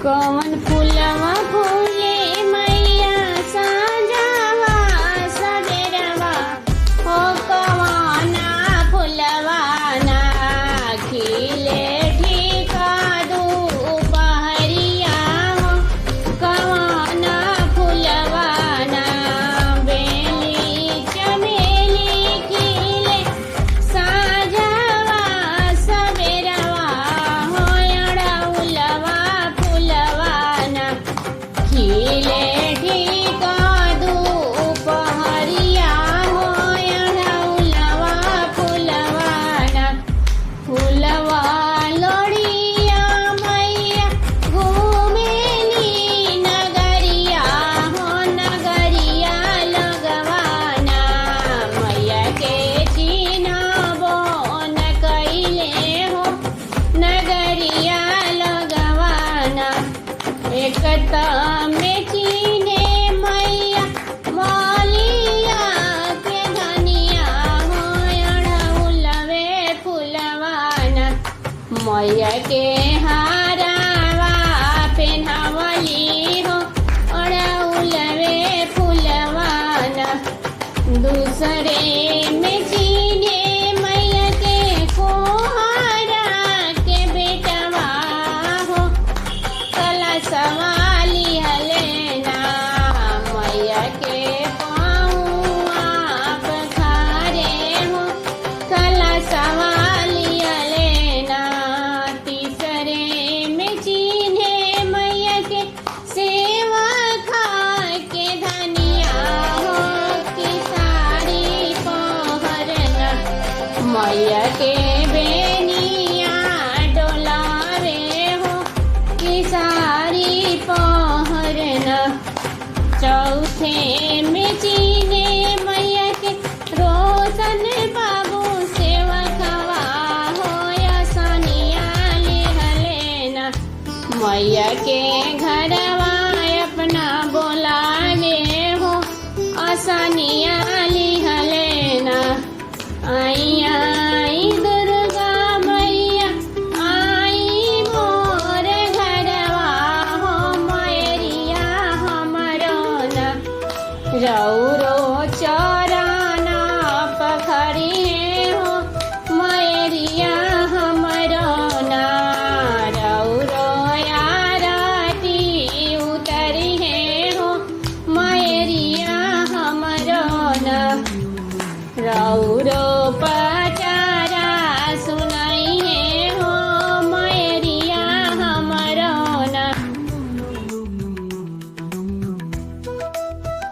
कौन फूलवा फूले मैया साँझवा सबेरवा हो कवना फूलवा ना खिले ठीका दुपहरिया हो कवना फूलवा ना बेली चमेली खिले साँझवा सबेरवा हो अड़उलवा फूलवा ना खिले ठीका दुपहरिया हो अड़उलवा फूलवा ना फूलवा लोड़िया मैया घूमेली नगरिया हो नगरिया लगवाना मैया के चिन्हबो न कैले हो नगरिया लगवाना एक में चिन्हे मैया मालिया के धनिया हो अड़उलवे फूलवाना मैया के हारावा पेन्हावली हो अड़उलवे फूलवाना दूसरे में चिन्हे मैया के कोहारा के बेटवा हो कला सवाली हलेना मैया के पाऊँ आप खारे हो कला सवाली हलेना तीसरे में चिन्हे मैया के सेवा खा के धनिया हो की साड़ी पहरना मैया के बेनिया डोलावे हो की साड़ी पहरना चौथे में चिन्हे मैया के रोशन बाबू सेवा खवा हो या सनिया ले हलेना मैया के घर